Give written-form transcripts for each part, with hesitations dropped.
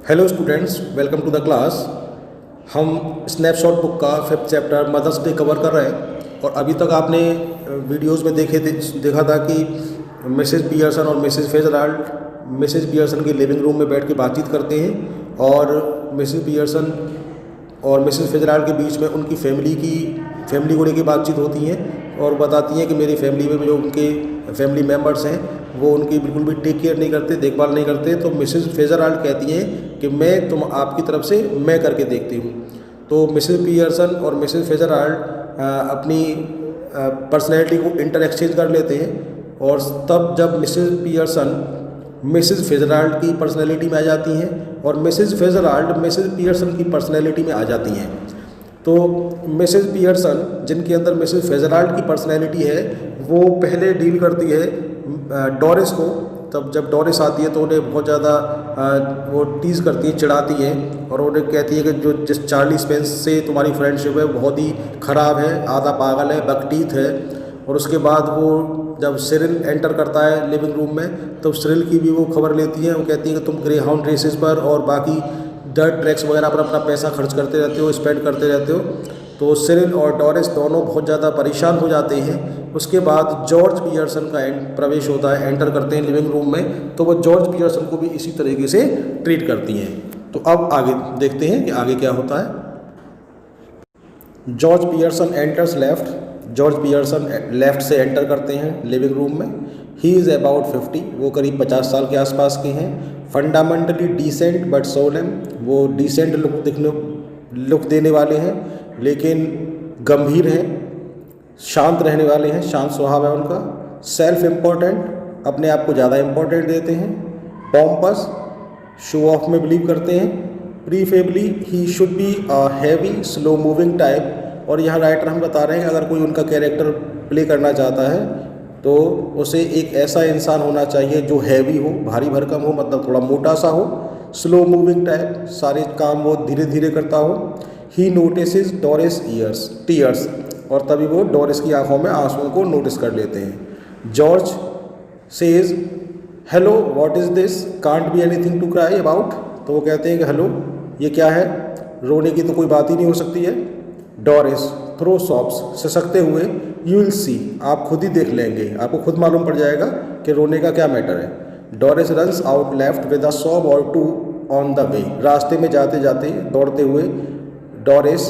Hello students, welcome to the class. हम snapshot book का 5th chapter mother's day cover कर रहे हैं और अभी तक आपने वीडियोस में देखा था कि मिसेस पियर्सन और मिसेस फिट्जराल्ड मिसेस पियर्सन के लिविंग रूम में बैठ के बातचीत करते हैं और मिसेस पियर्सन और मिसेस फिट्जराल्ड के बीच में उनकी फैमिली को लेकर बातचीत होती है और बताती हैं कि मेरी फैमिली में जो उनके फैमिली मेम्बर्स हैं वो उनकी बिल्कुल भी टेक केयर नहीं करते, देखभाल नहीं करते। तो मिसेस फिट्जराल्ड कहती हैं कि मैं आपकी तरफ से मैं करके देखती हूँ। तो मिसेस पियर्सन और मिसेस फिट्जराल्ड अपनी पर्सनैलिटी को इंटर एक्सचेंज कर लेते हैं और तब जब मिसेस पियर्सन मिसेस फिट्जराल्ड की पर्सनैलिटी में आ जाती हैं और मिसेस फिट्जराल्ड मिसेस पियर्सन की पर्सनैलिटी में आ जाती हैं। तो मिसेस पियर्सन, जिनके अंदर मिसेस फिट्जराल्ड की पर्सनैलिटी है, वो पहले डील करती है डोरिस को। तब जब डोरिस आती है तो उन्हें बहुत ज़्यादा वो टीज़ करती है, चिढ़ाती है और उन्हें कहती है कि जिस चार्ली स्पेंस से तुम्हारी फ्रेंडशिप है बहुत ही ख़राब है, आधा पागल है, बकटीथ है। और उसके बाद वो जब सिरिल एंटर करता है लिविंग रूम में तो सिरिल की भी वो खबर लेती है। वो कहती है कि तुम ग्रे हाउंड रेसेस पर और बाकी डर्ट ट्रैक्स वगैरह पर अपना पैसा खर्च करते रहते हो, स्पेंड करते रहते हो। तो सिरिल और डोरिस दोनों बहुत ज़्यादा परेशान हो जाते हैं। उसके बाद जॉर्ज पियर्सन का प्रवेश होता है, एंटर करते हैं लिविंग रूम में, तो वो जॉर्ज पियर्सन को भी इसी तरीके से ट्रीट करती हैं। तो अब आगे देखते हैं कि आगे क्या होता है। George Pearson enters left. George Pearson left से एंटर करते हैं लिविंग रूम में। ही इज़ अबाउट 50, वो करीब 50 साल के आसपास के हैं। फंडामेंटली डिसेंट बट सोलेम, वो डिसेंट लुक देने वाले हैं लेकिन गंभीर हैं, शांत रहने वाले हैं, शांत स्वभाव है उनका। सेल्फ इम्पोर्टेंट, अपने आप को ज़्यादा इम्पोर्टेंट देते हैं। पॉम्पस, शो ऑफ में बिलीव करते हैं। Preferably he should be a heavy slow moving type, और यहाँ राइटर हम बता रहे हैं अगर कोई उनका कैरेक्टर प्ले करना चाहता है तो उसे एक ऐसा इंसान होना चाहिए जो हैवी हो, भारी भरकम हो, मतलब थोड़ा मोटा सा हो। स्लो मूविंग टाइप, सारे काम वो धीरे धीरे करता हो। ही नोटिसेस डोरिस टीयर्स, और तभी वो डोरिस की आंखों में आंसुओं को नोटिस कर लेते हैं। George says hello what is this, can't be anything to cry about. तो वो कहते हैं कि हेलो, ये क्या है, रोने की तो कोई बात ही नहीं हो सकती है। डोरिस थ्रो सॉब्स, सिसकते हुए, यू विल सी, आप खुद ही देख लेंगे, आपको खुद मालूम पड़ जाएगा कि रोने का क्या मैटर है। Doris runs out left with a sob और टू ऑन द वे, रास्ते में जाते जाते दौड़ते हुए डोरिस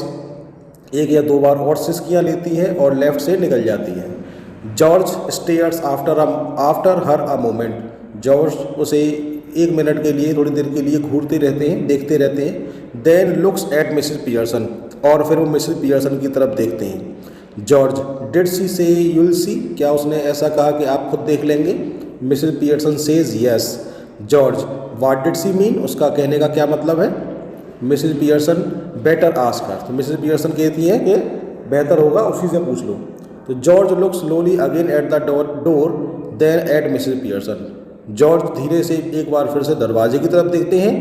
एक या दो बार और सिसकियाँ लेती हैं और लेफ्ट से निकल जाती हैं। George stairs after her a moment, George उसे 1 मिनट के लिए, थोड़ी देर के लिए घूरते रहते हैं, देखते रहते हैं। Then looks at Mrs Pearson, और फिर वो मिसेस पियर्सन की तरफ देखते हैं। जॉर्ज डिड सी से यू विल सी, क्या उसने ऐसा कहा कि आप खुद देख लेंगे। Mrs Pearson says yes. George what did she mean, उसका कहने का क्या मतलब है। Mrs Pearson better ask her, तो मिसेस पियर्सन कहती हैं कि बेहतर होगा उसी से पूछ लो। तो George looks slowly again at the door then at Mrs Pearson, George धीरे से एक बार फिर से दरवाजे की तरफ देखते हैं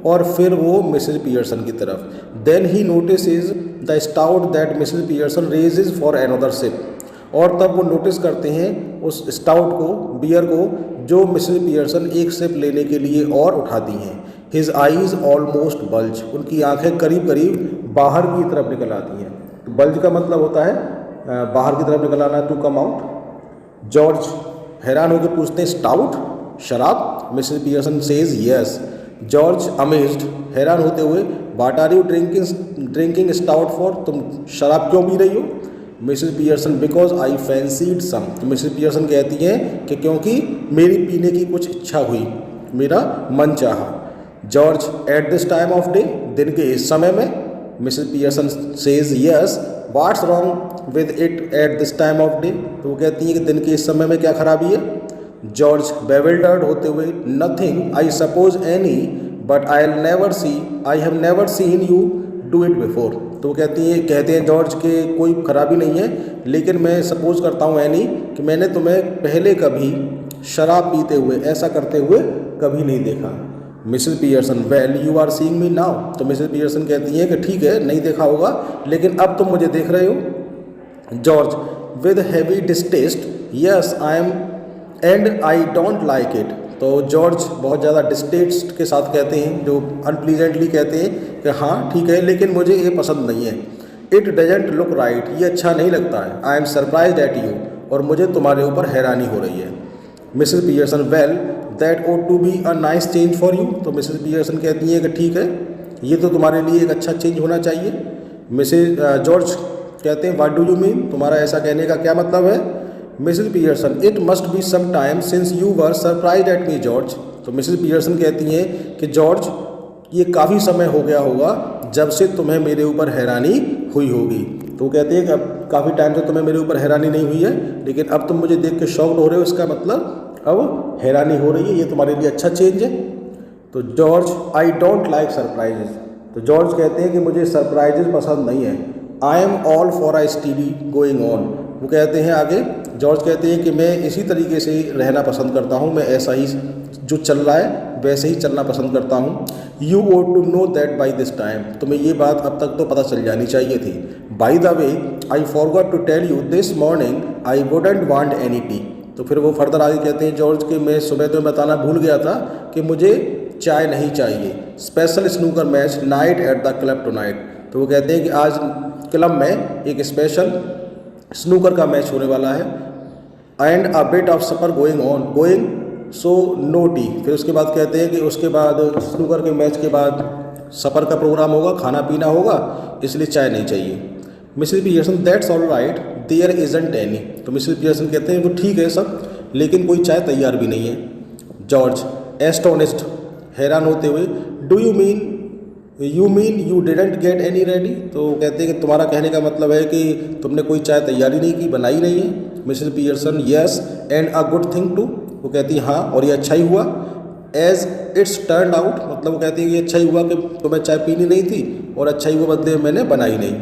और फिर वो मिसेस पियर्सन की तरफ। Then he notices the stout that Mrs Pearson raises for another sip, और तब वो नोटिस करते हैं उस स्टाउट को, बियर को, जो मिसेस पियर्सन एक सिप लेने के लिए और उठाती हैं। हिज आईज ऑलमोस्ट बल्ज, उनकी आंखें करीब करीब बाहर की तरफ निकल आती हैं। बल्ज का मतलब होता है बाहर की तरफ निकल आना, टू कम आउट। जॉर्ज हैरान होकर पूछते हैं स्टाउट, शराब। Mrs Pearson says yes. George amazed, हैरान होते हुए, what are you drinking stout for, तुम शराब क्यों पी रही हो। Mrs Pearson because I fancied some, तो मिसेस पियर्सन कहती हैं कि क्योंकि मेरी पीने की कुछ इच्छा हुई, मेरा मन चाहा। George at this time of day, दिन के इस समय में। Mrs Pearson says yes. What's wrong with it at this time of day, तो वो कहती हैं कि दिन के इस समय में क्या खराबी है। जॉर्ज बेविल्डर्ड होते हुए, nothing I suppose any but I have never seen you do it before, तो वो कहते हैं जॉर्ज के कोई खराबी नहीं है, लेकिन मैं सपोज करता हूँ एनी कि मैंने तुम्हें पहले कभी शराब पीते हुए, ऐसा करते हुए कभी नहीं देखा। Mrs Pearson well you are seeing me now, तो मिसेस पियर्सन कहती हैं कि ठीक है, नहीं देखा होगा लेकिन अब तुम मुझे देख रहे हो। George with heavy distaste, yes I am and I don't like it, तो जॉर्ज बहुत ज़्यादा डिस्टेस्ट के साथ कहते हैं, जो अनप्लीजेंटली कहते हैं कि हाँ ठीक है लेकिन मुझे ये पसंद नहीं है। इट डजेंट लुक राइट, ये अच्छा नहीं लगता है। I am surprised at you, और मुझे तुम्हारे ऊपर हैरानी हो रही है। Mrs Pearson, well that ought to be a nice change for you. तो मिसेस पियर्सन कहती हैं कि ठीक है, ये तो तुम्हारे लिए एक अच्छा चेंज होना चाहिए। मिसेस जॉर्ज कहते हैं व्हाट डू यू मीन, तुम्हारा ऐसा कहने का क्या मतलब है। Mrs Pearson, it must be some time since you were surprised at me George. तो मिसेस पियर्सन कहती हैं कि जॉर्ज, ये काफ़ी समय हो गया होगा जब से तुम्हें मेरे ऊपर हैरानी हुई होगी। तो वो कहते हैं कि अब काफ़ी टाइम से तुम्हें मेरे ऊपर हैरानी नहीं हुई है, लेकिन अब तुम मुझे देख के शॉक्ड हो रहे हो, इसका मतलब अब हैरानी हो रही है, ये तुम्हारे लिए अच्छा चेंज है। तो George, I don't like surprises. तो जॉर्ज कहते हैं कि मुझे सरप्राइजेज पसंद नहीं है। I am all for a study going on. वो कहते हैं आगे, जॉर्ज कहते हैं कि मैं इसी तरीके से रहना पसंद करता हूँ, मैं ऐसा ही जो चल रहा है वैसे ही चलना पसंद करता हूँ। You ought to know that by this time, तुम्हें ये बात अब तक तो पता चल जानी चाहिए थी। By the way I forgot to tell you this morning I wouldn't want any tea. तो फिर वो फर्दर आगे कहते हैं जॉर्ज कि मैं सुबह तो बताना भूल गया था कि मुझे चाय नहीं चाहिए। Special snooker match night at the club tonight. तो वो कहते हैं कि आज क्लब में एक स्पेशल स्नूकर का मैच होने वाला है। And a bit of supper going on going so no tea. फिर उसके बाद कहते हैं कि उसके बाद स्नूकर के मैच के बाद सफ़र का प्रोग्राम होगा, खाना पीना होगा, इसलिए चाय नहीं चाहिए। Mrs Pearson, that's all right there isn't any. तो मिसेस पियर्सन कहते हैं वो ठीक है सब, लेकिन कोई चाय तैयार भी नहीं है। जॉर्ज, एस्टोनिस्ड, हैरान होते हुए, do you mean you didn't get any ready. तो कहते हैं कि तुम्हारा कहने का मतलब है कि तुमने कोई चाय तैयारी नहीं की, बनाई नहीं है। Mrs Pearson, yes and a good thing too. वो कहती है हाँ, और ये अच्छा ही हुआ। एज इट्स टर्न आउट, मतलब वो कहती है कि अच्छा ही हुआ कि तुम्हें चाय पीनी नहीं थी, और अच्छा ही हुआ बदले मैंने बनाई नहीं।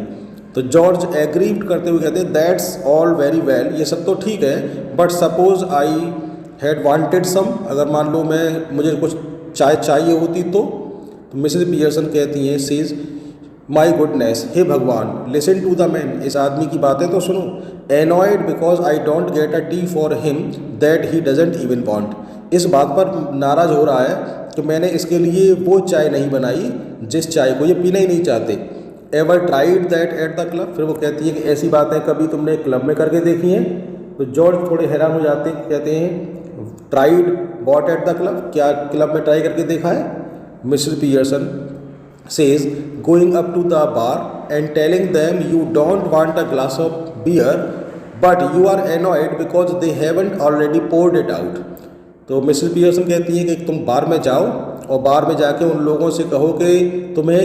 तो जॉर्ज एग्रीड करते हुए कहते हैं दैट्स ऑल वेरी वेल, ये सब तो ठीक है, but suppose I had wanted some, अगर मान लो मुझे कुछ चाय चाहिए होती तो मिसेस पियर्सन कहती हैं सीज माई गुडनेस, हे भगवान, लिसन टू द मैन, इस आदमी की बातें तो सुनो। Annoyed because I don't get a T for him that he doesn't even want. इस बात पर नाराज़ हो रहा है कि मैंने इसके लिए वो चाय नहीं बनाई जिस चाय को ये पीना ही नहीं चाहते। Ever tried that at the club. फिर वो कहती है कि ऐसी बातें कभी तुमने क्लब में करके देखी हैं। तो जॉर्ज थोड़े हैरान हो जाते हैं, कहते हैं tried what eight the club, क्या क्लब में ट्राई करके देखा है। Mrs Pearson says going up to the bar and telling them you don't want a glass of beer but you are annoyed because they haven't already poured it out। तो Mrs Pearson कहती है कि तुम बार में जाओ और बार में जाके उन लोगों से कहो कि तुम्हें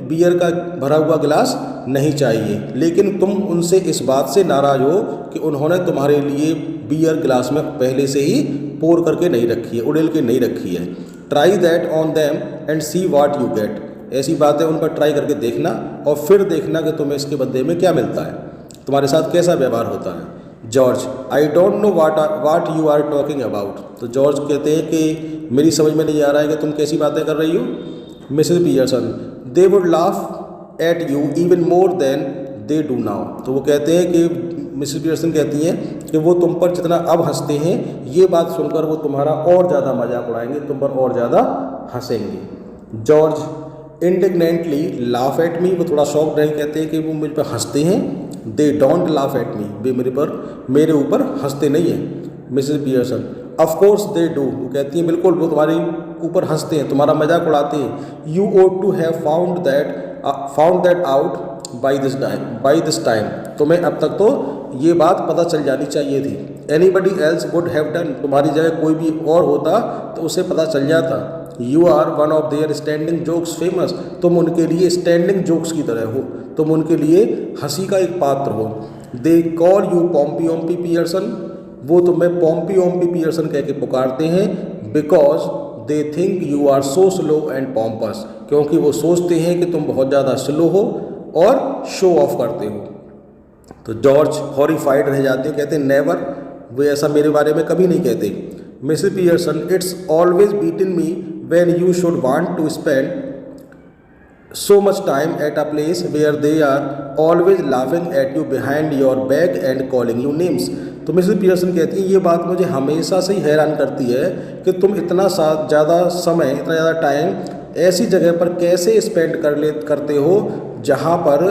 बियर का भरा हुआ गिलास नहीं चाहिए, लेकिन तुम उनसे इस बात से नाराज़ हो कि उन्होंने तुम्हारे लिए बियर गिलास में पहले से ही पोर करके नहीं रखी है, उड़ेल के नहीं रखी है। Try that on them and see what you get. ऐसी बातें उन पर ट्राई करके देखना और फिर देखना कि तुम्हें इसके बदले में क्या मिलता है, तुम्हारे साथ कैसा व्यवहार होता है। George, I don't know what you are talking about. तो जॉर्ज कहते हैं कि मेरी समझ में नहीं आ रहा है कि तुम कैसी बातें कर रही हो। Mrs Pearson, they would laugh at you even more than they do now. तो वो कहते हैं कि मिसेस पियर्सन कहती हैं कि वो तुम पर जितना अब हंसते हैं, ये बात सुनकर वो तुम्हारा और ज़्यादा मजाक उड़ाएंगे, तुम पर और ज़्यादा हंसेंगे। George indignantly laugh at me. वो थोड़ा शॉक रहे, कहते हैं कि वो मुझ पर हंसते हैं। They don't laugh at me, वे मेरे ऊपर हंसते नहीं हैं। Mrs Pearson, of course they do. वो कहती हैं बिल्कुल वो तुम्हारे ऊपर हंसते हैं, तुम्हारा मजाक उड़ाते हैं। You ought to have found that out by this time. तुम्हें अब तक तो ये बात पता चल जानी चाहिए थी। Anybody else would have done, तुम्हारी जगह कोई भी और होता तो उसे पता चल जाता। You are one of their standing jokes famous, तुम उनके लिए स्टैंडिंग जोक्स की तरह हो, तुम उनके लिए हंसी का एक पात्र हो। They call you Pompey Ompey Pearson, वो तुम्हें पॉम्पी ओम्पी पियर्सन कह के पुकारते हैं। Because they think you are so slow and pompous, क्योंकि वो सोचते हैं कि तुम बहुत ज़्यादा स्लो हो और शो ऑफ करते हो। तो जॉर्ज हॉरिफाइड रह जाते हैं, कहते हैं नेवर, वो ऐसा मेरे बारे में कभी नहीं कहते। Mrs Pearson, it's always beaten me when you should want to spend so much time at a place where they are always laughing at you behind your back and calling you names। तो Mrs Pearson कहती हैं ये बात मुझे हमेशा से ही हैरान करती है कि तुम इतना ज़्यादा समय, इतना ज़्यादा टाइम ऐसी जगह पर कैसे स्पेंड करते हो जहाँ पर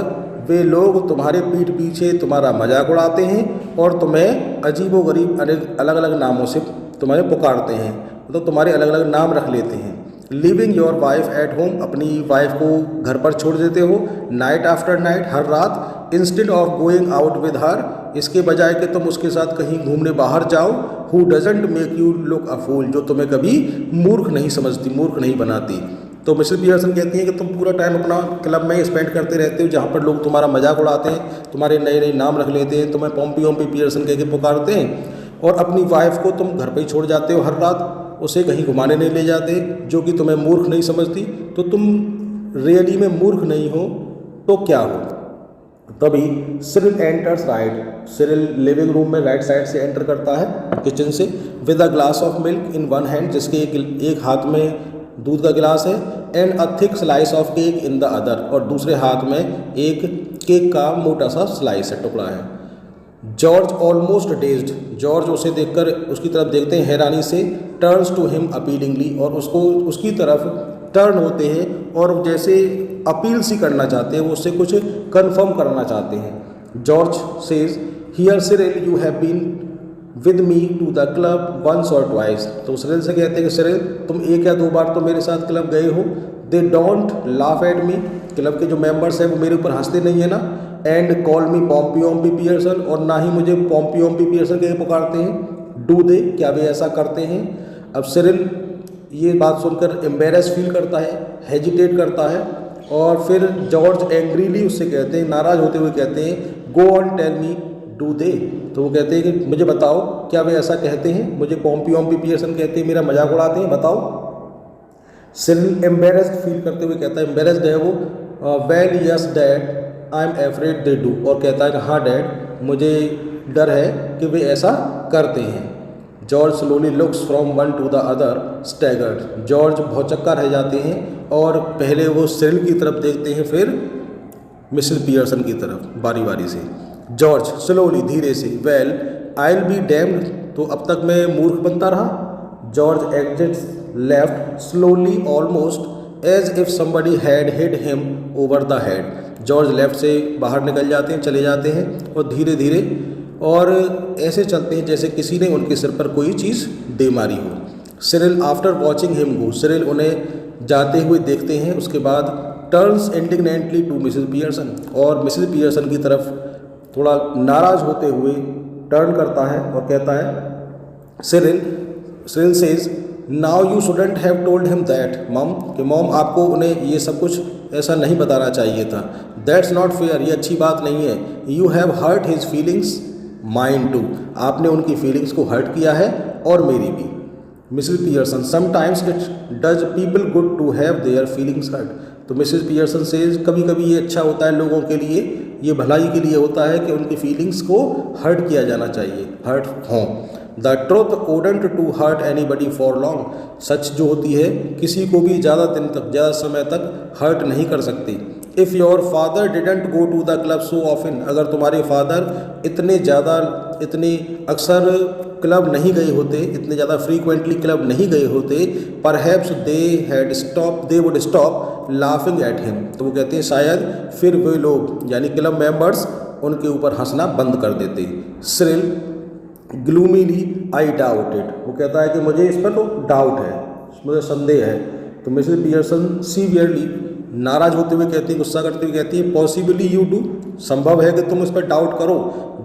वे लोग तुम्हारे पीठ पीछे तुम्हारा मजाक उड़ाते हैं और तुम्हें अजीबोगरीब अलग अलग नामों से तुम्हें पुकारते हैं, मतलब तुम्हारे अलग अलग नाम रख लेते हैं। Living your wife at home, अपनी वाइफ को घर पर छोड़ देते हो, नाइट आफ्टर नाइट, हर रात, instead of going out with her, इसके बजाय कि तुम उसके साथ कहीं घूमने बाहर जाओ। Who doesn't make you look a fool, जो तुम्हें कभी मूर्ख नहीं समझती, मूर्ख नहीं बनाती। तो मिसेस पियर्सन कहती हैं कि तुम पूरा टाइम अपना क्लब में स्पेंड करते रहते हो जहाँ पर लोग तुम्हारा मजाक उड़ाते हैं, तुम्हारे नए नए नाम रख लेते हैं, तुम्हें पॉम्पी पियर्सन कह के पुकारते हैं, और अपनी वाइफ को तुम घर पर ही छोड़ जाते हो हर रात, उसे कहीं घुमाने नहीं ले जाते, जो कि तुम्हें मूर्ख नहीं समझती। तो तुम रियली में मूर्ख नहीं हो तो क्या हो। तभी Cyril enters right, Cyril living room में राइट साइड से एंटर करता है किचन से, with a glass of milk in one hand, जिसके एक हाथ में दूध का गिलास है, and a thick slice of cake in the other, और दूसरे हाथ में एक केक का मोटा सा स्लाइस है, टुकड़ा है। जॉर्ज ऑलमोस्ट डेज्ड, जॉर्ज उसे देखकर उसकी तरफ देखते हैं हैरानी से, टर्न्स टू हिम अपीलिंगली, और उसकी तरफ टर्न होते हैं और जैसे अपील सी करना चाहते हैं, वो उससे कुछ कंफर्म करना चाहते हैं। George says, here Cyril you have been with me to the club once or twice. तो सिरिल से कहते हैं कि सिरिल तुम एक या दो बार तो मेरे साथ क्लब गए हो। दे don't laugh at me, club के जो मेंबर्स हैं वो मेरे ऊपर हंसते नहीं है ना। And call me Pompey Pearson, और ना ही मुझे पॉम्पी पियर्सन कह के पुकारते हैं। डू दे, क्या वे ऐसा करते हैं। अब सिरिल ये बात सुनकर एम्बेरस फील करता है, हेजिटेट करता है, और फिर जॉर्ज एंग्रीली उससे कहते हैं, नाराज़ होते हुए कहते हैं, go on tell me do they. तो वो कहते हैं कि मुझे बताओ क्या वे ऐसा कहते हैं, मुझे पॉम्पी पियर्सन कहते हैं, मेरा मजाक उड़ाते हैं, बताओ। सिरिल एम्बेरस्ड फील करते हुए कहता है, एम्बेरस्ड है वो, well yes dad I am afraid they do, और कहता है कि हाँ डैड मुझे डर है कि वे ऐसा करते हैं। George slowly looks from one to the other staggered, George भौचक्का रह जाते हैं और पहले वो सिरिल की तरफ देखते हैं, फिर मिसेस पियर्सन की तरफ बारी बारी से। जॉर्ज स्लोली, धीरे से, well I will be damned, तो अब तक मैं मूर्ख बनता रहा। George exits left slowly almost as if somebody had hit him over the head, George left से बाहर निकल जाते हैं, चले जाते हैं, और धीरे धीरे और ऐसे चलते हैं जैसे किसी ने उनके सिर पर कोई चीज़ दे मारी हो। Cyril after watching him go, Cyril उन्हें जाते हुए देखते हैं, उसके बाद टर्न्स इंडिग्नेंटली टू मिसेस पियर्सन, और मिसेस पियर्सन की तरफ थोड़ा नाराज़ होते हुए टर्न करता है और कहता है, Cyril says, now you shouldn't have told him that mom, कि मॉम आपको उन्हें ये सब कुछ ऐसा नहीं बताना चाहिए था। दैट्स नॉट फेयर, ये अच्छी बात नहीं है। You have hurt his feelings mind too, आपने उनकी फीलिंग्स को हर्ट किया है और मेरी भी। Mrs Pearson, sometimes it does people good to have their feelings hurt, तो मिसेस पियर्सन से कभी कभी ये अच्छा होता है लोगों के लिए, ये भलाई के लिए होता है कि उनकी फीलिंग्स को हर्ट किया जाना चाहिए, हर्ट हों। The truth oughtn't to hurt anybody for long, सच जो होती है किसी को भी ज़्यादा दिन तक, ज़्यादा समय तक हर्ट नहीं कर सकती। If your father didn't go to the club so often, अगर तुम्हारे फादर इतने अक्सर क्लब नहीं गए होते, इतने ज़्यादा फ्रीक्वेंटली क्लब नहीं गए होते, perhaps they would stop laughing at him, तो वो कहते हैं शायद फिर वे लोग यानी क्लब मेंबर्स उनके ऊपर हंसना बंद कर देते। सिरिल ग्लूमीली, आई डाउट इट, वो कहता है कि मुझे इस पर तो डाउट है, मुझे संदेह है। तो मिसेस पियर्सन सीवियरली, नाराज होते हुए कहती है, गुस्सा करते हुए कहती है, पॉसिबली यू डू, संभव है कि तुम इस पर डाउट करो,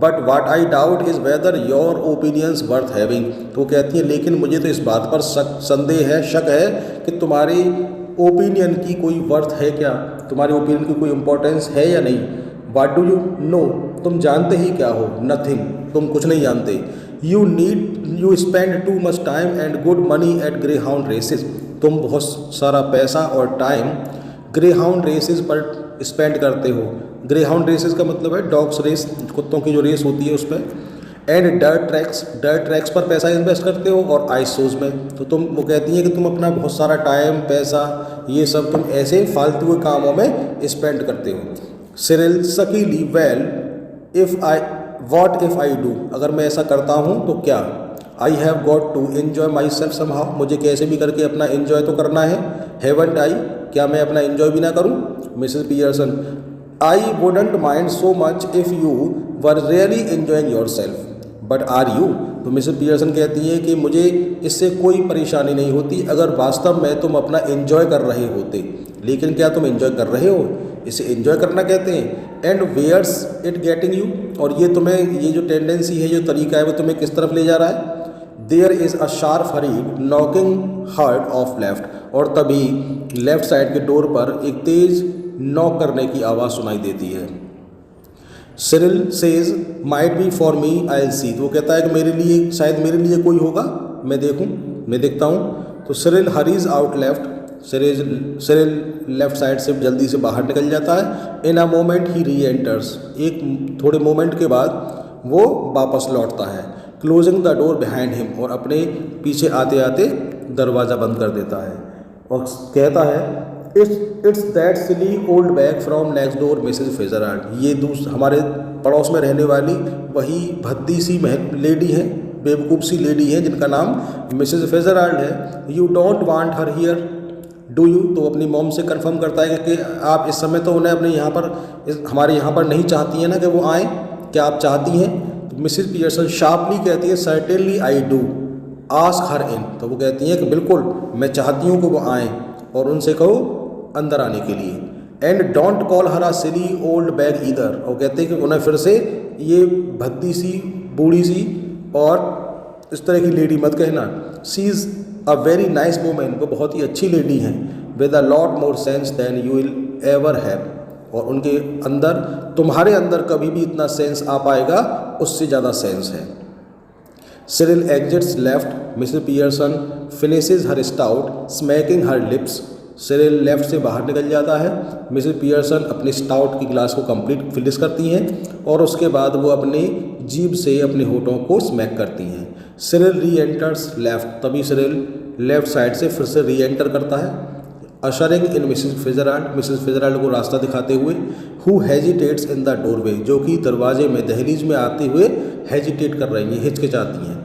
but what I doubt is whether your opinions worth having, तो कहती है लेकिन मुझे तो इस बात पर संदेह है, शक है कि तुम्हारी ओपिनियन की कोई वर्थ है क्या, तुम्हारे ओपिनियन की कोई इम्पोर्टेंस है या नहीं। वाट डू यू नो, तुम जानते ही क्या हो, नथिंग, तुम कुछ नहीं जानते। You spend too much time and good money at greyhound races, तुम बहुत सारा पैसा और टाइम ग्रे हाउंड रेसेस पर स्पेंड करते हो। ग्रे हाउंड रेसेस का मतलब है डॉग्स रेस, कुत्तों की जो रेस होती है उस पर। एंड डर्ट ट्रैक्स पर पैसा इन्वेस्ट करते हो और आइस शोज़ में। तो तुम वो कहती हैं कि तुम अपना बहुत सारा टाइम पैसा ये सब तुम ऐसे फालतू के कामों में स्पेंड करते हो। Cyril sulkily well what if I do, अगर मैं ऐसा करता हूँ तो क्या। I have got to enjoy myself somehow, मुझे कैसे भी करके अपना एन्जॉय तो करना है। हैवंट आई, क्या मैं अपना एन्जॉय भी ना करूँ। Mrs Pearson, I wouldn't mind so much if you were really enjoying yourself but are you. तो मिसेस पियर्सन कहती हैं कि मुझे इससे कोई परेशानी नहीं होती अगर वास्तव में तुम अपना एन्जॉय कर रहे होते, लेकिन क्या तुम एन्जॉय कर रहे हो, इसे एन्जॉय करना कहते हैं। And where's it getting you, और ये तुम्हें ये जो टेंडेंसी है, जो तरीका है, वो तुम्हें किस तरफ ले जा रहा है। There is a sharp hurried knocking heard off left, और तभी लेफ्ट साइड के डोर पर एक तेज नॉक करने की आवाज़ सुनाई देती है। Cyril says might be for me I will see, तो वो कहता है कि मेरे लिए, शायद मेरे लिए कोई होगा, मैं देखता हूँ। तो Cyril hurries out left, Cyril left side से जल्दी से बाहर निकल जाता है। इन अ मोमेंट ही री एंटर्स, एक थोड़े मोमेंट के बाद वो वापस लौटता है। Closing the door behind him, और अपने पीछे आते आते दरवाज़ा बंद कर देता है और कहता है it's that silly old bag from next door Mrs Fitzgerald, ये हमारे पड़ोस में रहने वाली वही भद्दी सी लेडी है, बेवकूफ़ सी लेडी है जिनका नाम मिसेज फिजराल्ड है। You don't want her here do you, तो अपनी मॉम से कंफर्म करता है कि आप इस समय तो उन्हें अपने यहाँ पर हमारे यहाँ पर नहीं चाहती हैं ना कि वो आएँ, क्या आप चाहती हैं। तो मिसेज पियर्सन शार्पली कहती है certainly I do ask her in, तो वो कहती हैं कि बिल्कुल मैं चाहती हूँ कि वो आएँ और उनसे कहो अंदर आने के लिए। And don't call her a silly old bag either, और कहते हैं कि उन्हें फिर से ये भद्दी सी बूढ़ी सी और इस तरह की लेडी मत कहना। She is a very nice woman, वो बहुत ही अच्छी लेडी हैं। With a lot more sense than you will ever have, और उनके अंदर, तुम्हारे अंदर कभी भी इतना सेंस आ पाएगा उससे ज़्यादा सेंस है। Cyril exits left, Mrs Pearson finishes her stout smacking her lips, Cyril left से बाहर निकल जाता है। मिसेस पियर्सन अपनी स्टाउट की ग्लास को कंप्लीट फिनिश करती हैं और उसके बाद वो अपनी जीभ से अपने होठों को स्मैक करती हैं। सिरिल री एंटर्स लेफ्ट, तभी सिरिल लेफ्ट साइड से फिर से री एंटर करता है। अशरिंग इन मिसेस फिजराल्ड को रास्ता दिखाते हुए। Who hesitates in the doorway, जो कि दरवाजे में दहलीज में आते हुए हेजिटेट कर रही हैं, हिचकिचाती हैं।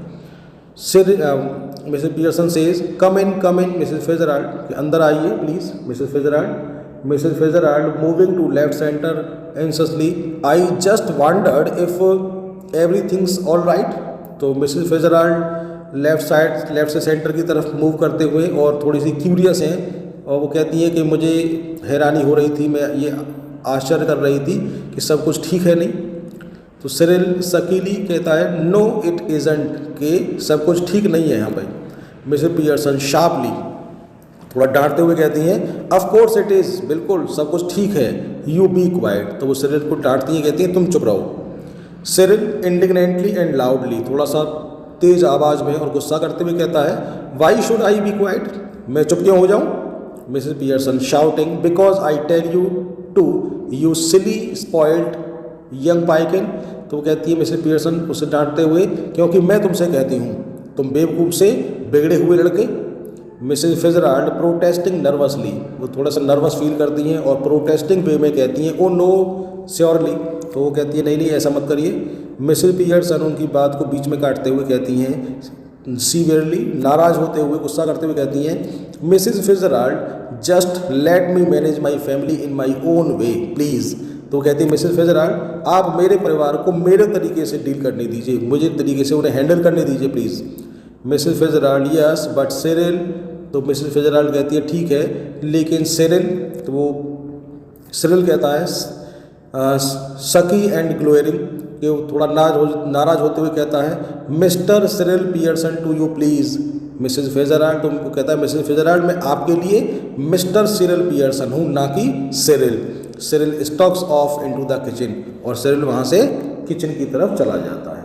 Mrs Pearson says come in Mrs Fitzgerald, अंदर आइए please Mrs Fitzgerald moving to left centre anxiously, I just wondered if everything's all right. तो मिसेस फिजराल्ड लेफ्ट से सेंटर की तरफ मूव करते हुए और थोड़ी सी क्यूरियस हैं, और वो कहती हैं कि मुझे हैरानी हो रही थी, मैं ये आश्चर्य कर रही थी कि सब कुछ ठीक है नहीं। तो सिरिल शकीली कहता है नो इट इज़ंट, कि सब कुछ ठीक नहीं है यहाँ पे। मिसेस पियर्सन शार्पली थोड़ा डांटते हुए कहती हैं ऑफ कोर्स इट इज़, बिल्कुल सब कुछ ठीक है। यू बी क्वाइट, तो वो सिरिल को डांटती हैं, कहती हैं तुम चुप रहो। सिरिल इंडिग्नेंटली एंड लाउडली, थोड़ा सा तेज़ आवाज़ में और गुस्सा करते हुए कहता है why should I be quiet, मैं चुप क्यों हो जाऊँ। Mrs Pearson shouting because I tell you to you silly spoiled young piecan, तो वो कहती है मिसेस पियर्सन उसे डांटते हुए क्योंकि मैं तुमसे कहती हूँ तुम बेवकूफ़ से बिगड़े हुए लड़के। मिसेस फिजराल्ड प्रोटेस्टिंग नर्वसली, वो थोड़ा सा नर्वस फील करती हैं और प्रोटेस्टिंग वे में कहती हैं ओ नो श्योरली, तो वो कहती है नहीं ऐसा मत करिए। मिसेस पियर्सन उनकी बात को बीच में काटते हुए कहती हैं सीवियरली, नाराज़ होते हुए गुस्सा करते हुए कहती हैं Mrs Fitzgerald just let me manage my family in my own way please, तो कहती है मिसेस फिजराल्ड आप मेरे परिवार को मेरे तरीके से डील करने दीजिए, मुझे तरीके से उन्हें हैंडल करने दीजिए please. Mrs Fitzgerald yes but Cyril, तो मिसेस फिजराल्ड कहती है ठीक है लेकिन सिरिल, तो वो सिरिल कहता है सकी एंड ग्लोरिंग, कि वो थोड़ा नाराज़ होते हुए कहता है Mr Cyril Pearson to you please. Mrs Fitzgerald तो उनको कहता है मिसेस फिजराल्ड मैं आपके लिए मिस्टर सिरिल पियर्सन हूँ, ना कि Cyril. Cyril stalks off into the kitchen, और सिरिल वहाँ से किचन की तरफ चला जाता है।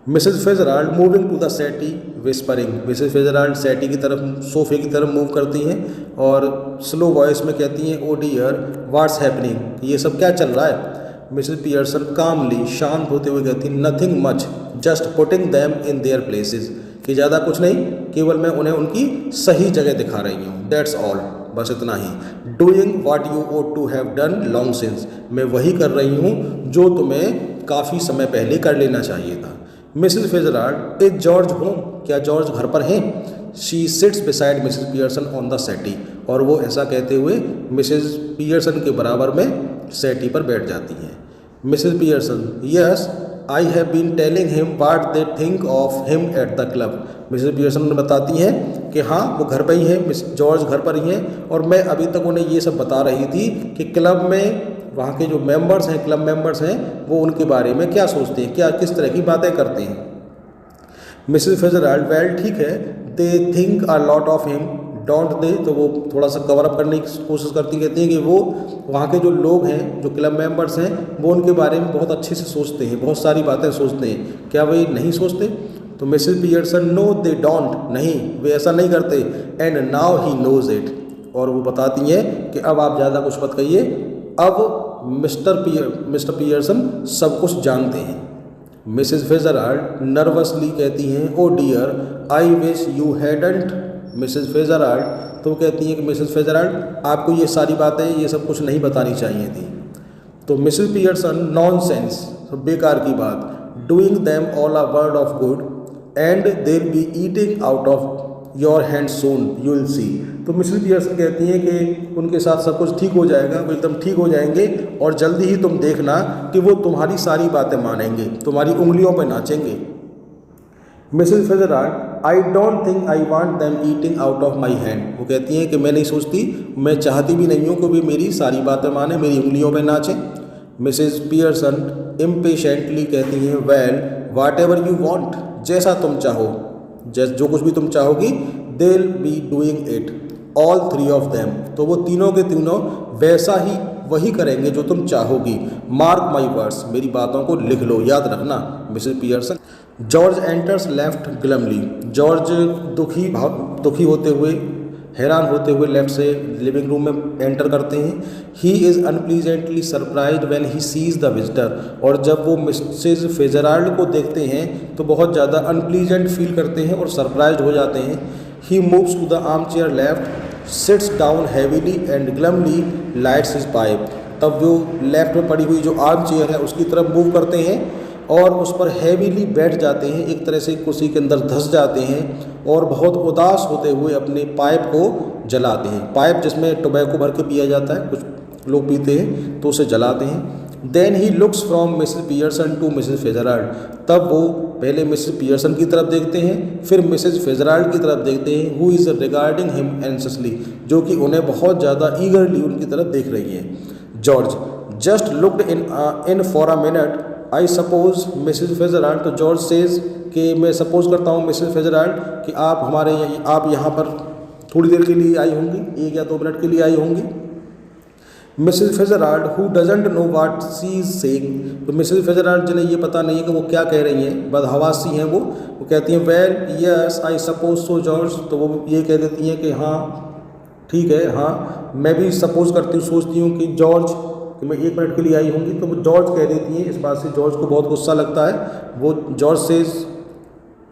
Mrs Fitzgerald moving to the settee whispering, Mrs Fitzgerald settee की तरफ सोफे की तरफ मूव करती हैं और स्लो वॉइस में कहती हैं ओ डियर व्हाट्स हैपनिंग, ये सब क्या चल रहा है। मिसेस पियर्सन कामली, शांत होते हुए कहती, nothing much, just putting them in their places, कि ज़्यादा कुछ नहीं, केवल मैं उन्हें उनकी सही जगह दिखा रही हूँ, दैट्स ऑल, बस इतना ही। Doing what you ought to have done long since, मैं वही कर रही हूँ जो तुम्हें काफ़ी समय पहले कर लेना चाहिए था। Mrs Fitzgerald, is George home, क्या जॉर्ज घर पर हैं? She sits beside Mrs Pearson on the settee, और वो ऐसा कहते हुए मिसेस पियर्सन के बराबर में सेटी पर बैठ जाती हैं। Mrs Pearson, yes I have been telling him what they think of him at the club. Mrs Pearson बताती हैं कि हाँ वो घर पर ही है, मिस जॉर्ज घर पर ही हैं, और मैं अभी तक उन्हें ये सब बता रही थी कि क्लब में वहाँ के जो मेंबर्स हैं, क्लब मेंबर्स हैं, वो उनके बारे में क्या सोचते हैं, क्या किस तरह की बातें करते हैं। मिसेस फिtzgerald, वेल ठीक है, they think a lot of him don't they, तो वो थोड़ा सा कवर अप करने की कोशिश करती, कहती हैं कि वो वहाँ के जो लोग हैं, जो क्लब मेंबर्स हैं, वो उनके बारे में बहुत अच्छे से सोचते हैं, बहुत सारी बातें सोचते हैं, क्या वे नहीं सोचते? तो Mrs Pearson, no they don't, नहीं वे ऐसा नहीं करते, and now he knows it, और वो बताती हैं कि अब आप ज़्यादा कुछ मत कहिए, अब मिस्टर पियर्सन सब कुछ जानते हैं। मिसेस फिtzgerald नर्वसली कहती हैं, oh dear I wish you hadn't. Mrs Fitzgerald तो कहती हैं कि मिसेस फिtzgerald आपको ये सारी बातें, ये सब कुछ नहीं बतानी चाहिए थी। तो मिसेस पियर्सन, नॉनसेंस, बेकार की बात, doing them all a word of good and they will be eating out of your hand soon you will see. तो मिसेस पियर्सन कहती हैं कि उनके साथ सब कुछ ठीक हो जाएगा, वो एकदम ठीक हो जाएंगे, और जल्दी ही तुम देखना कि वो तुम्हारी सारी बातें मानेंगे, तुम्हारी उंगलियों पर नाचेंगे। Mrs Fitzgerald, I don't think I want them eating out of my hand, वो कहती हैं कि मैं नहीं सोचती, मैं चाहती भी नहीं हूँ कि वे मेरी सारी बातें माने, मेरी उंगलियों पर नाचें। मिसेस पियर्सन इम्पेशेंटली कहती हैं, well whatever you want, जैसा तुम चाहो, जो कुछ भी तुम चाहोगी, they will be doing it all three of them, तो वो तीनों के तीनों वैसा ही वही करेंगे जो तुम चाहोगी। मार्क माई वर्ड्स, मेरी बातों को लिख लो, याद रखना। Mrs Pearson, George enters left glumly, George दुखी होते हुए, हैरान होते हुए लेफ्ट से लिविंग रूम में एंटर करते हैं। He is unpleasantly surprised when he sees the visitor, और जब वो मिसेस फिtzgerald को देखते हैं तो बहुत ज़्यादा अनप्लीजेंट फील करते हैं और सरप्राइज्ड हो जाते हैं। He moves to the armchair left, sits down heavily and glumly lights his pipe, तब वो लेफ्ट में पड़ी हुई जो आर्म चेयर है उसकी तरफ मूव करते हैं और उस पर हैवीली बैठ जाते हैं, एक तरह से कुर्सी के अंदर धंस जाते हैं, और बहुत उदास होते हुए अपने पाइप को जलाते हैं। पाइप जिसमें टोबैको भर के पिया जाता है, कुछ लोग पीते हैं, तो उसे जलाते हैं। Then he looks from Mrs Pearson to Mrs Fitzgerald, तब वो पहले मिसेस पियर्सन की तरफ देखते हैं, फिर मिसेस फिtzgerald की तरफ देखते हैं, हु इज़ रिगार्डिंग हिम एंक्ससली, जो कि उन्हें बहुत ज़्यादा ईगरली उनकी तरफ देख रही हैं। George, just looked in for a minute I suppose Mrs Fitzgerald, तो जॉर्ज सेज कि मैं सपोज करता हूँ मिसेस फिtzgerald कि आप यहाँ पर थोड़ी देर के लिए आई होंगी, 1 या 2 मिनट के लिए आई होंगी। Mrs Fitzgerald, who doesn't know what she is saying, तो मिसेस फिtzgerald जिन्हें ये पता नहीं है कि वो क्या कह रही हैं, बदहवासी हैं वो कहती हैं, well yes I suppose so George, तो वो ये कह देती हैं कि हाँ ठीक है, हाँ मैं भी सपोज करती हूँ, सोचती हूँ कि जॉर्ज कि मैं 1 मिनट के लिए आई होंगी, तो वो जॉर्ज कह देती हैं। इस बात से जॉर्ज को बहुत गुस्सा लगता है। वो जॉर्ज सेज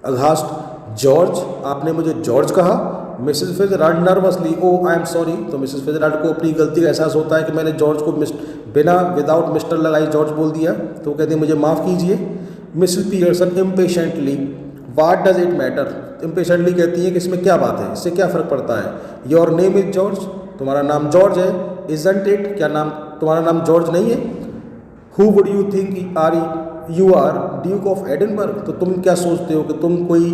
अघास्ट, जॉर्ज आपने मुझे जॉर्ज कहा। Mrs Fitzgerald nervously, oh I am sorry, तो मिसेस फिtzgerald को अपनी गलती का एहसास होता है कि मैंने जॉर्ज को विदाउट मिस्टर लगाई जॉर्ज बोल दिया, तो वो कहती है मुझे माफ़ कीजिए। Mrs Pearson impatiently, what does it matter, impatiently कहती है कि इसमें क्या बात है, इससे क्या फ़र्क पड़ता है। योर नेम इज़ जॉर्ज, तुम्हारा नाम जॉर्ज है। इजंट इट, क्या नाम तुम्हारा नाम जॉर्ज नहीं है। Who would you think you are Duke of Edinburgh, तो तुम क्या सोचते हो कि तुम कोई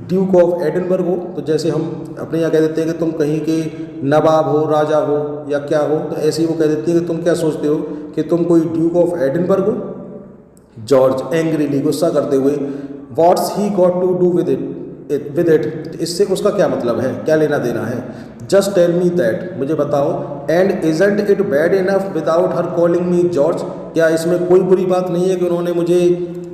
ड्यूक ऑफ एडिनबर्ग हो, तो जैसे हम अपने यहाँ कह देते हैं कि तुम कहीं के नवाब हो, राजा हो या क्या हो, तो ऐसे ही वो कह देती है कि तुम क्या सोचते हो कि तुम कोई ड्यूक ऑफ एडिनबर्ग हो। जॉर्ज एंग्रीली, गुस्सा करते हुए, what's he got to do with it, इससे उसका क्या मतलब है, क्या लेना देना है। जस्ट टेल मी दैट, मुझे बताओ। And isn't it bad enough without her calling me George, क्या इसमें कोई बुरी बात नहीं है कि उन्होंने मुझे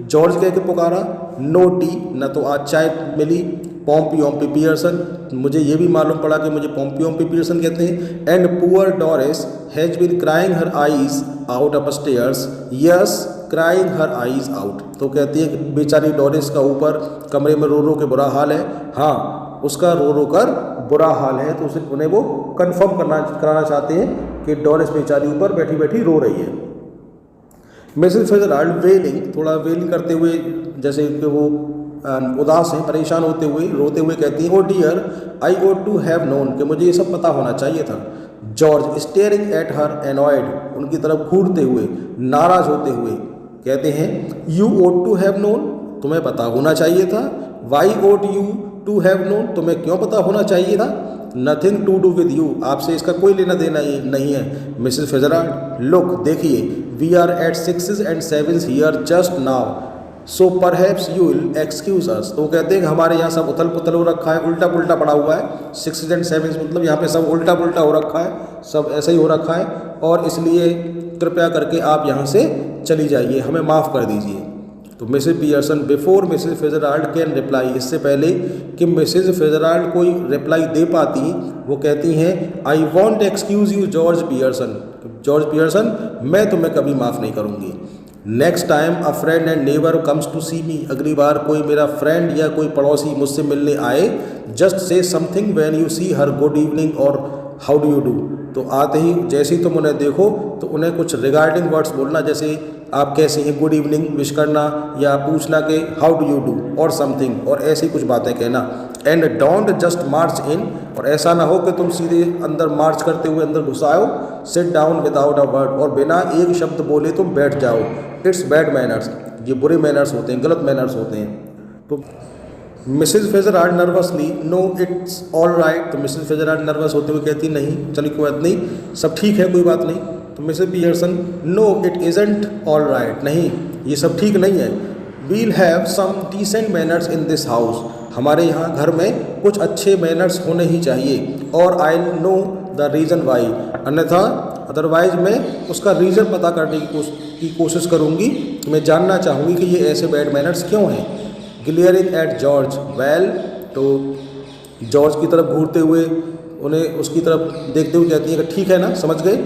जॉर्ज कह के पुकारा। नो टी, न तो आज चाय मिली, पोम्पियोम्पी पियर्सन, मुझे ये भी मालूम पड़ा कि मुझे पोम्पियोम्पी पियर्सन कहते हैं। And poor Doris has been crying her eyes out upstairs, yes crying her eyes out. तो कहती है कि बेचारी डोरिस का ऊपर कमरे में रो रो के बुरा हाल है, हाँ उसका रो रो कर बुरा हाल है। तो उसे उन्हें वो कंफर्म कराना चाहते हैं कि डोरिस बेचारी ऊपर बैठी बैठी रो रही है। मिसेस फिट्जराल्ड वेलिंग, थोड़ा वेलिंग करते हुए जैसे कि वो उदास हैं, परेशान होते हुए, रोते हुए कहती हैं, oh dear I ought to have known, कि मुझे ये सब पता होना चाहिए था। George staring at her annoyed, उनकी तरफ घूरते हुए, नाराज होते हुए कहते हैं, you ought to have known, तुम्हें पता होना चाहिए था। Why ought you to have known, तुम्हें क्यों पता होना चाहिए था। Nothing to do with you, आपसे इसका कोई लेना देना नहीं है। मिसेस फिट्जराल्ड, लुक देखिए, we are at 6s and 7s here just now, so perhaps you will excuse us. तो कहते हैं कि हमारे यहाँ सब उथल पुथल हो रखा है, उल्टा पुल्टा पड़ा हुआ है। 6s and 7s मतलब यहाँ पे सब उल्टा पुल्टा हो रखा है, सब ऐसा ही हो रखा है, और इसलिए कृपया करके आप यहाँ से चली जाइए, हमें माफ़ कर दीजिए। तो Mrs Pearson before Mrs Fitzgerald can reply, इससे पहले कि मिसेस फिट्जराल्ड कोई रिप्लाई दे पाती, वो कहती हैं, I won't excuse you George Pearson, George Pearson मैं तुम्हें कभी माफ़ नहीं करूँगी। Next time a friend and neighbour comes to see me, अगली बार कोई मेरा फ्रेंड या कोई पड़ोसी मुझसे मिलने आए, just say something when you see her good evening और हाउ डू यू डू। तो आते ही जैसे ही तुम उन्हें देखो तो उन्हें कुछ रिगार्डिंग वर्ड्स बोलना, जैसे आप कैसे हैं, गुड इवनिंग विश करना, या पूछना कि हाउ डू यू डू और समथिंग, और ऐसी कुछ बातें कहना। एंड डोंट जस्ट मार्च इन, और ऐसा ना हो कि तुम सीधे अंदर मार्च करते हुए अंदर घुस आओ। Sit down without a word, और बिना एक शब्द बोले तुम बैठ जाओ। इट्स बैड मैनर्स, ये बुरे मैनर्स होते हैं, गलत मैनर्स होते हैं। तो Mrs Fitzgerald nervously, no it's all right, तो मिसेस फिट्जराल्ड नर्वस होते हुए कहती नहीं चलिए कोई बात नहीं, सब ठीक है कोई बात नहीं। तो Mrs Pearson, no it isn't all right, नहीं ये सब ठीक नहीं है। We'll have some decent manners in this house, हमारे यहाँ घर में कुछ अच्छे मैनर्स होने ही चाहिए। और I know the reason why, अन्यथा अदरवाइज मैं उसका रीज़न पता करने की कोशिश करूँगी, मैं जानना चाहूँगी कि ये ऐसे बैड मैनर्स क्यों हैं। ग्लेयरिंग एट जॉर्ज, वेल, तो जॉर्ज की तरफ घूरते हुए उन्हें उसकी तरफ देखते हुए कहती है कि ठीक है ना, समझ गए।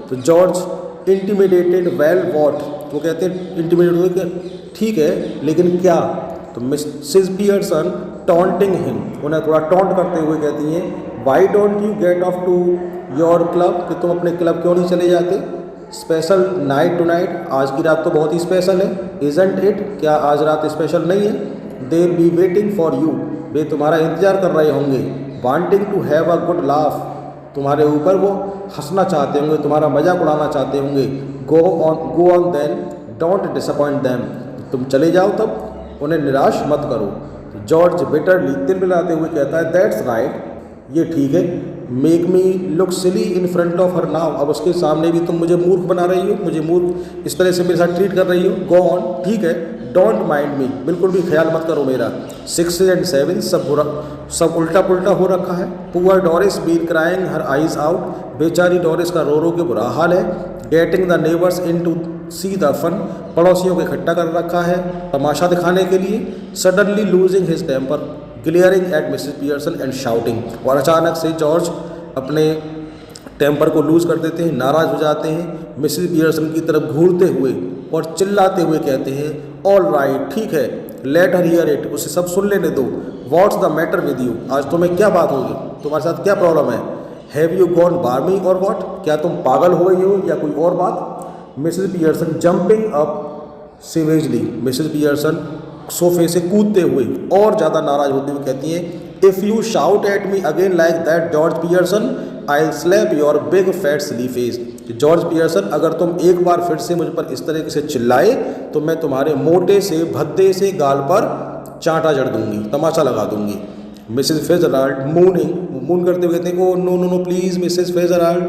तो जॉर्ज इंटिमिडेटेड, वेल वॉट, वो कहते हैं इंटिमिडेट हुए कि ठीक है लेकिन क्या। तो मिसेस पियर्सन टॉन्टिंग हिम, उन्हें थोड़ा टॉन्ट करते हुए कहती हैं, why don't you get off to your club, कि तुम अपने क्लब क्यों नहीं चले जाते। स्पेशल नाइट टू नाइट, आज की रात तो बहुत ही स्पेशल है। इजंट इट, क्या आज रात स्पेशल नहीं है। They will be waiting for you, वे तुम्हारा इंतजार कर रहे होंगे। Wanting to have a good laugh, तुम्हारे ऊपर वो हंसना चाहते होंगे, तुम्हारा मजाक उड़ाना चाहते होंगे। Go on then, don't disappoint them, तुम चले जाओ तब, उन्हें निराश मत करो। तो जॉर्ज बिटरली, तिल मिलाते हुए कहता है, दैट्स राइट, ये ठीक है। Make me look silly in front of her now, अब उसके सामने भी तुम मुझे मूर्ख बना रही हो, मुझे मूर्ख इस तरह से मेरे साथ ट्रीट कर रही हो। गो ऑन, ठीक है। डोंट माइंड मी, बिल्कुल भी ख्याल मत करो मेरा। 6 and 7 सब उल्टा पुल्टा हो रखा है। Poor Doris been crying her eyes out, बेचारी डोरिस का रो रो के बुरा हाल है। Getting the neighbours in to see the fun, पड़ोसियों को इकट्ठा कर रखा है तमाशा दिखाने के लिए। Suddenly losing his temper, glaring at Mrs Pearson and shouting, और अचानक से जॉर्ज अपने टेम्पर को लूज कर देते हैं, नाराज हो जाते हैं। मिसेस पियर्सन की तरफ घूरते हुए और चिल्लाते हुए कहते हैं, ऑल राइट, ठीक है, लेट हर हियर इट, उसे सब सुन लेने दो। What's the matter with you, आज तुम्हें क्या बात होगी, तुम्हारे साथ क्या प्रॉब्लम है। हैव यू गॉन बार्मी और व्हाट, क्या तुम पागल हो गई हो या कोई और बात। Mrs Pearson jumping up savagely, Mrs Pearson सोफे से कूदते हुए और ज़्यादा नाराज होते हुए कहती हैं, if you shout at me again like that George Pearson, I will slab your big fat silly face. George Pearson, अगर तुम एक बार फिर से मुझ पर इस तरीके से चिल्लाए तो मैं तुम्हारे मोटे से भद्दे से गाल पर चांटा जड़ दूंगी, तमाशा लगा दूंगी। मिसेस फिट्जराल्ड मून करते हुए कहते हैं, oh no no no please Mrs Fitzgerald.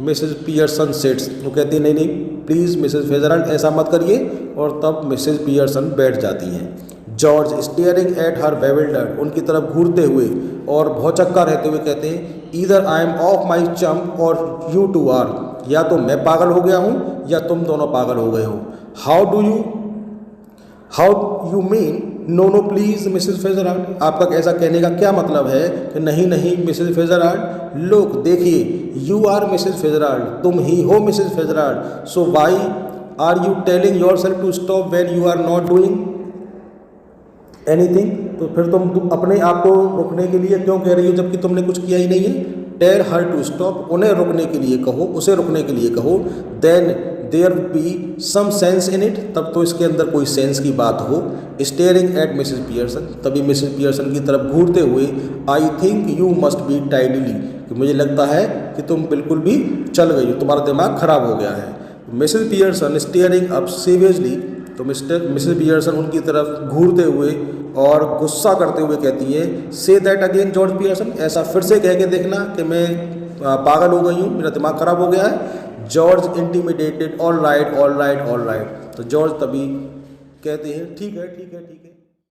Mrs Pearson sets, वो कहती है नहीं नहीं प्लीज़ मिसेस फिट्जराल्ड ऐसा मत करिए, और तब मिसेस पियर्सन बैठ जाती हैं। जॉर्ज स्टेयरिंग एट हर बेविल्डर्ड, उनकी तरफ घूरते हुए और भौचक्का रहते हुए कहते हैं, either I am off my chump or you to are, या तो मैं पागल हो गया हूँ या तुम दोनों पागल हो गए हो। How you mean no no please Mrs Fitzgerald. आपका ऐसा कहने का क्या मतलब है कि नहीं नहीं मिसेस फिट्जराल्ड? लुक देखिए, यू आर मिसेस फिट्जराल्ड, तुम ही हो Mrs Fitzgerald. So why are you telling yourself to stop when you are not doing anything? तो फिर तुम अपने आप को रोकने के लिए क्यों कह रही हो जबकि तुमने कुछ किया ही नहीं है? टेल हर टू स्टॉप, उन्हें रुकने के लिए कहो, उसे रुकने के लिए कहो। Then there be some sense in it, तब तो इसके अंदर कोई सेंस की बात हो। स्टेयरिंग एट मिसेस पियर्सन, तभी मिसेस पियर्सन की तरफ घूरते हुए, I think you must be tiddly, कि मुझे लगता है कि तुम बिल्कुल भी चल गई हो, तुम्हारा दिमाग खराब हो गया है। मिसेस पियर्सन स्टेयरिंग अप सेवियसली, तो मिसेस पियर्सन उनकी तरफ घूरते हुए और गुस्सा करते हुए कहती है, say that again George Pearson, ऐसा फिर से कह के देखना कि मैं पागल हो गई हूँ, मेरा दिमाग खराब हो गया है। George intimidated, all right all right all right, तो जॉर्ज तभी कहते हैं ठीक है ठीक है ठीक है।